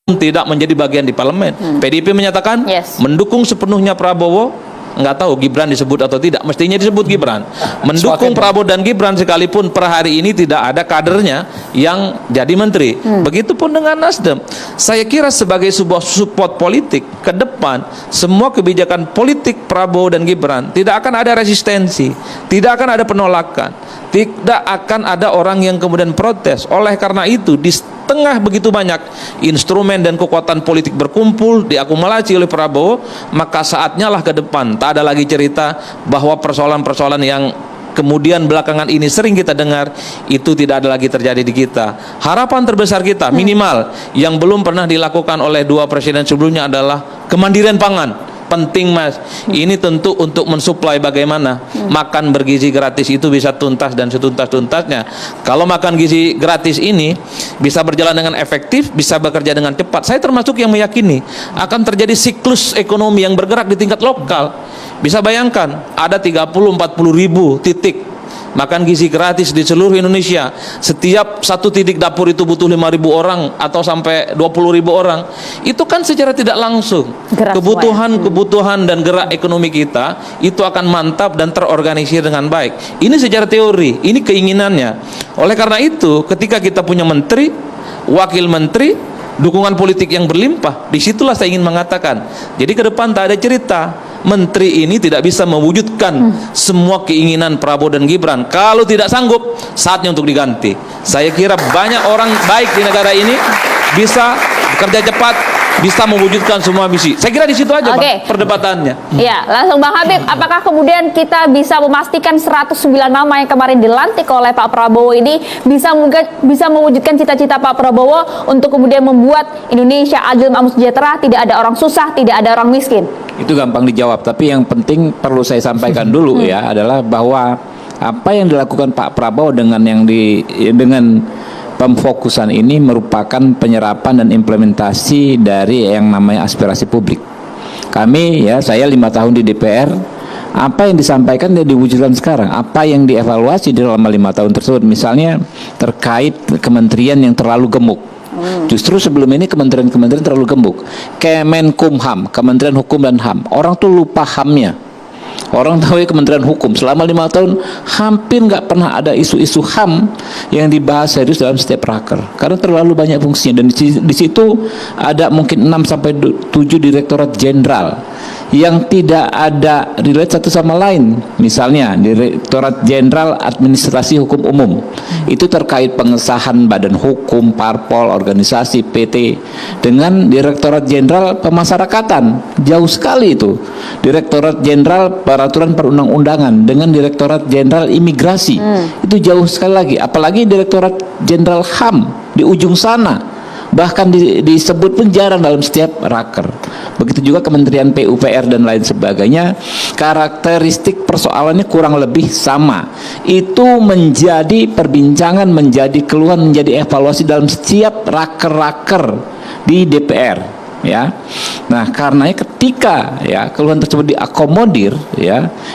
tidak menjadi bagian di parlemen. PDIP menyatakan mendukung sepenuhnya Prabowo. Nggak tahu Gibran disebut atau tidak, mestinya disebut Gibran. Mendukung Prabowo dan Gibran sekalipun per hari ini tidak ada kadernya yang jadi menteri. Begitupun dengan Nasdem. Saya kira sebagai sebuah support politik ke depan, semua kebijakan politik Prabowo dan Gibran tidak akan ada resistensi, tidak akan ada penolakan, tidak akan ada orang yang kemudian protes. Oleh karena itu, di tengah begitu banyak instrumen dan kekuatan politik berkumpul diakumulasi oleh Prabowo, maka saatnya lah ke depan tak ada lagi cerita bahwa persoalan-persoalan yang kemudian belakangan ini sering kita dengar itu tidak ada lagi terjadi di kita. Harapan terbesar kita minimal yang belum pernah dilakukan oleh dua presiden sebelumnya adalah kemandirian pangan. Penting, Mas. Ini tentu untuk mensuplai bagaimana makan bergizi gratis itu bisa tuntas dan setuntas-tuntasnya. Kalau makan gizi gratis ini bisa berjalan dengan efektif, bisa bekerja dengan cepat. Saya termasuk yang meyakini akan terjadi siklus ekonomi yang bergerak di tingkat lokal. Bisa bayangkan ada 30-40 ribu titik makan gizi gratis di seluruh Indonesia. Setiap satu titik dapur itu butuh 5.000 orang atau sampai 20.000 orang. Itu kan secara tidak langsung kebutuhan dan gerak ekonomi kita itu akan mantap dan terorganisir dengan baik. Ini secara teori, ini keinginannya. Oleh karena itu, ketika kita punya menteri, wakil menteri, dukungan politik yang berlimpah, disitulah saya ingin mengatakan. Jadi ke depan tak ada cerita menteri ini tidak bisa mewujudkan semua keinginan Prabowo dan Gibran. Kalau tidak sanggup, saatnya untuk diganti. Saya kira banyak orang baik di negara ini bisa bekerja cepat, bisa mewujudkan semua misi. Saya kira di situ aja Bang, perdebatannya. Iya, langsung Bang Habib, apakah kemudian kita bisa memastikan 109 nama yang kemarin dilantik oleh Pak Prabowo ini bisa mewujudkan cita-cita Pak Prabowo untuk kemudian membuat Indonesia adil, makmur, sejahtera, tidak ada orang susah, tidak ada orang miskin? Itu gampang dijawab, tapi yang penting perlu saya sampaikan dulu ya adalah bahwa apa yang dilakukan Pak Prabowo dengan pemfokusan ini merupakan penyerapan dan implementasi dari yang namanya aspirasi publik. Kami saya 5 tahun di DPR, apa yang disampaikan dan diwujudkan sekarang, apa yang dievaluasi di dalam 5 tahun tersebut, misalnya terkait kementerian yang terlalu gemuk. Justru sebelum ini kementerian-kementerian terlalu gemuk. Kemenkumham, Kementerian Hukum dan HAM, orang tuh lupa HAM-nya. Orang tahu ya Kementerian Hukum selama 5 tahun hampir nggak pernah ada isu-isu HAM yang dibahas serius dalam setiap raker karena terlalu banyak fungsinya, dan di situ ada mungkin 6 sampai 7 direktorat jenderal yang tidak ada relate satu sama lain. Misalnya Direktorat Jenderal Administrasi Hukum Umum itu terkait pengesahan badan hukum, parpol, organisasi, PT dengan Direktorat Jenderal Pemasyarakatan, jauh sekali itu. Direktorat Jenderal Peraturan Perundang-undangan dengan Direktorat Jenderal Imigrasi itu jauh sekali lagi. Apalagi Direktorat Jenderal HAM di ujung sana, bahkan disebut pun jarang dalam setiap raker. Begitu juga Kementerian PUPR dan lain sebagainya, karakteristik persoalannya kurang lebih sama. Itu menjadi perbincangan, menjadi keluhan, menjadi evaluasi dalam setiap raker-raker di DPR ya. Nah, karenanya ketika keluhan tersebut diakomodir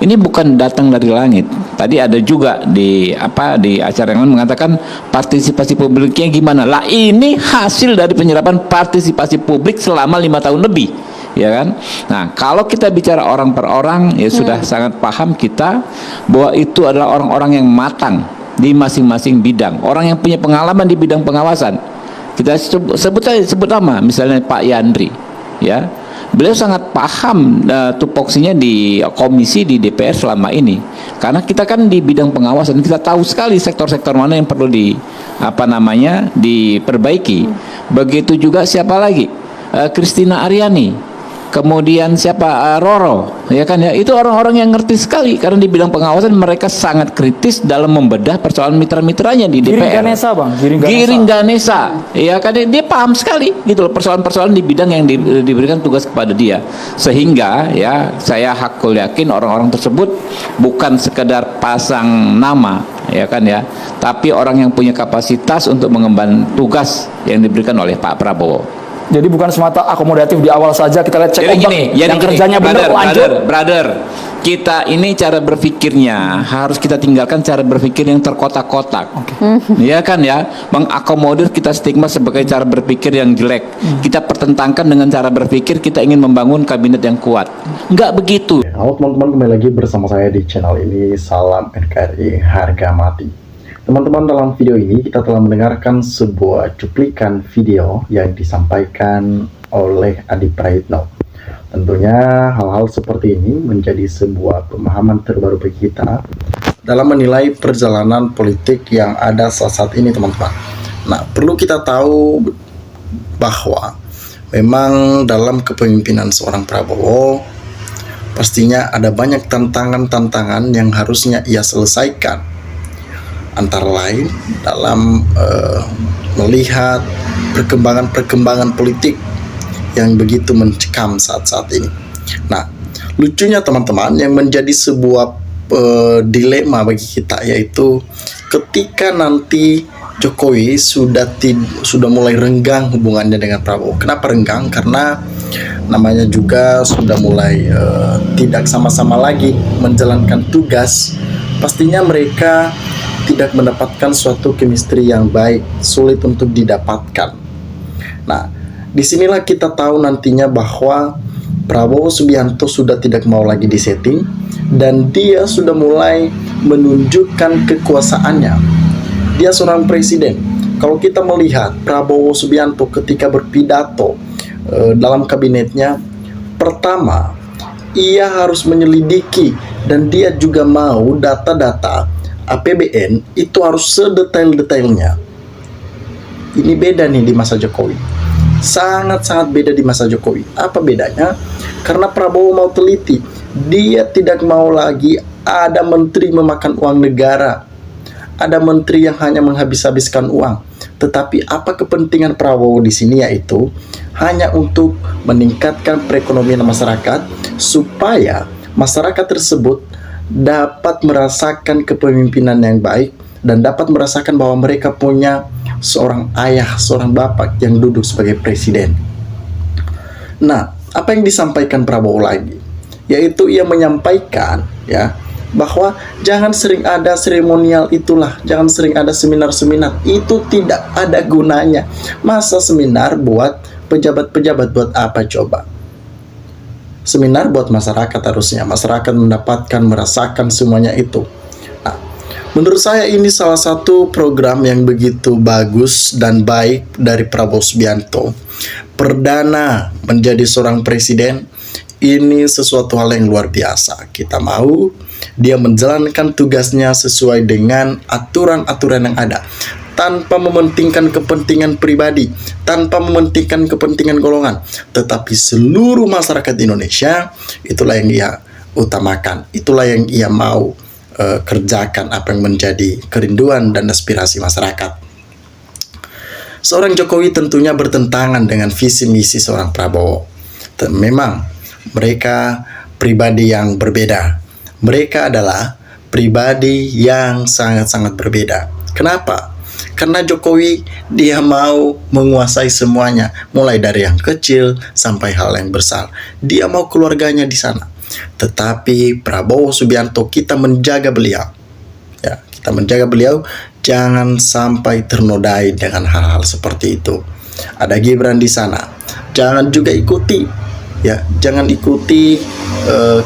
ini bukan datang dari langit. Tadi ada juga di acara yang lain mengatakan partisipasi publiknya gimana. Lah, ini hasil dari penyerapan partisipasi publik selama 5 tahun lebih, ya kan? Nah, kalau kita bicara orang per orang sudah sangat paham kita bahwa itu adalah orang-orang yang matang di masing-masing bidang, orang yang punya pengalaman di bidang pengawasan. Kita sebut nama, misalnya Pak Yandri, beliau sangat paham tupoksinya di komisi di DPR selama ini, karena kita kan di bidang pengawasan, kita tahu sekali sektor-sektor mana yang perlu diperbaiki. Begitu juga siapa lagi, Christina Aryani, kemudian siapa, Roro, itu orang-orang yang ngerti sekali karena di bidang pengawasan mereka sangat kritis dalam membedah persoalan mitra-mitranya di DPR. Giring Ganesa, dia paham sekali gitu loh persoalan-persoalan di bidang yang diberikan tugas kepada dia, sehingga saya hakul yakin orang-orang tersebut bukan sekedar pasang nama tapi orang yang punya kapasitas untuk mengemban tugas yang diberikan oleh Pak Prabowo. Jadi bukan semata akomodatif di awal saja kita lihat cek ombak yang kerjanya benar lanjut. Brother, kita ini cara berpikirnya harus kita tinggalkan cara berpikir yang terkotak-kotak. Iya kan ya, mengakomodir kita stigma sebagai cara berpikir yang jelek. Kita pertentangkan dengan cara berpikir kita ingin membangun kabinet yang kuat. Enggak begitu. Halo teman-teman, kembali lagi bersama saya di channel ini. Salam NKRI harga mati. Teman-teman, dalam video ini kita telah mendengarkan sebuah cuplikan video yang disampaikan oleh Adi Praitno. Tentunya hal-hal seperti ini menjadi sebuah pemahaman terbaru bagi kita dalam menilai perjalanan politik yang ada saat ini, teman-teman. Nah, perlu kita tahu bahwa memang dalam kepemimpinan seorang Prabowo pastinya ada banyak tantangan-tantangan yang harusnya ia selesaikan, antara lain dalam melihat perkembangan politik yang begitu mencekam saat ini. Nah, lucunya teman-teman, yang menjadi sebuah dilema bagi kita yaitu ketika nanti Jokowi sudah mulai renggang hubungannya dengan Prabowo. Kenapa renggang? Karena namanya juga sudah mulai tidak sama-sama lagi menjalankan tugas. Pastinya mereka tidak mendapatkan suatu chemistry yang baik, sulit untuk didapatkan. Nah, disinilah kita tahu nantinya bahwa Prabowo Subianto sudah tidak mau lagi disetting dan dia sudah mulai menunjukkan kekuasaannya. Dia seorang presiden. Kalau kita melihat Prabowo Subianto ketika berpidato dalam kabinetnya, pertama, ia harus menyelidiki dan dia juga mau data-data APBN itu harus sedetail-detailnya. Ini beda nih di masa Jokowi. Sangat-sangat beda di masa Jokowi. Apa bedanya? Karena Prabowo mau teliti. Dia tidak mau lagi ada menteri memakan uang negara. Ada menteri yang hanya menghabis-habiskan uang. Tetapi apa kepentingan Prabowo di sini, yaitu hanya untuk meningkatkan perekonomian masyarakat supaya masyarakat tersebut dapat merasakan kepemimpinan yang baik dan dapat merasakan bahwa mereka punya seorang ayah, seorang bapak yang duduk sebagai presiden. Nah, apa yang disampaikan Prabowo lagi? Yaitu ia menyampaikan ya bahwa jangan sering ada seremonial itulah, jangan sering ada seminar-seminar, itu tidak ada gunanya. Masa seminar buat pejabat-pejabat, buat apa coba? Seminar buat masyarakat, harusnya masyarakat mendapatkan, merasakan semuanya itu. Nah, menurut saya ini salah satu program yang begitu bagus dan baik dari Prabowo Subianto. Perdana menjadi seorang presiden, ini sesuatu hal yang luar biasa. Kita mau dia menjalankan tugasnya sesuai dengan aturan-aturan yang ada, tanpa mementingkan kepentingan pribadi, tanpa mementingkan kepentingan golongan, tetapi seluruh masyarakat Indonesia. Itulah yang ia utamakan, itulah yang ia mau kerjakan, apa yang menjadi kerinduan dan aspirasi masyarakat. Seorang Jokowi tentunya bertentangan dengan visi misi seorang Prabowo. Memang mereka pribadi yang berbeda. Mereka adalah pribadi yang sangat-sangat berbeda. Kenapa? Karena Jokowi dia mau menguasai semuanya, mulai dari yang kecil sampai hal yang besar. Dia mau keluarganya di sana. Tetapi Prabowo Subianto, kita menjaga beliau. Ya, kita menjaga beliau jangan sampai ternodai dengan hal-hal seperti itu. Ada Gibran di sana. Jangan juga ikuti, ya, jangan ikuti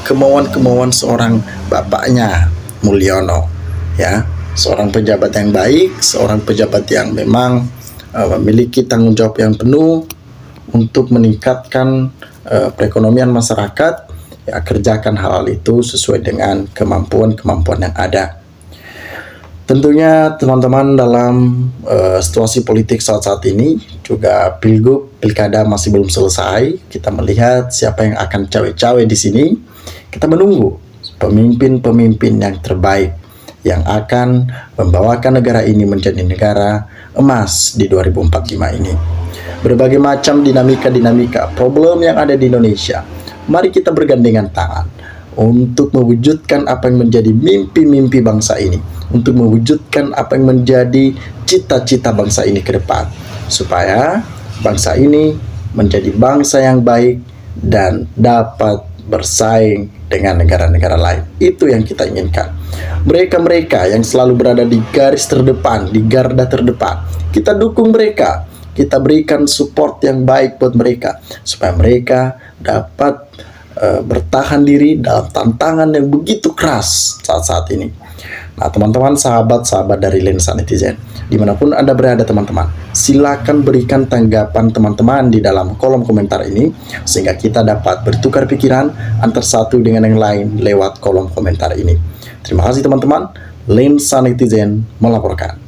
kemauan-kemauan seorang bapaknya Mulyono, ya. Seorang pejabat yang baik, seorang pejabat yang memang memiliki tanggung jawab yang penuh untuk meningkatkan perekonomian masyarakat. Ya, kerjakan hal-hal itu sesuai dengan kemampuan-kemampuan yang ada. Tentunya teman-teman, dalam situasi politik saat ini juga pilgub, pilkada masih belum selesai. Kita melihat siapa yang akan cawe-cawe di sini. Kita menunggu pemimpin-pemimpin yang terbaik yang akan membawakan negara ini menjadi negara emas di 2045 ini. Berbagai macam dinamika problem yang ada di Indonesia. Mari kita bergandengan tangan untuk mewujudkan apa yang menjadi mimpi-mimpi bangsa ini, untuk mewujudkan apa yang menjadi cita-cita bangsa ini ke depan, supaya bangsa ini menjadi bangsa yang baik dan dapat bersaing dengan negara-negara lain. Itu yang kita inginkan. Mereka-mereka yang selalu berada di garis terdepan, di garda terdepan, kita dukung mereka. Kita berikan support yang baik buat mereka supaya mereka dapat bertahan diri dalam tantangan yang begitu keras saat-saat ini. Nah, teman-teman, sahabat-sahabat dari Lensa Netizen, dimanapun Anda berada teman-teman, silakan berikan tanggapan teman-teman di dalam kolom komentar ini, sehingga kita dapat bertukar pikiran antar satu dengan yang lain lewat kolom komentar ini. Terima kasih teman-teman. Lensa Netizen melaporkan.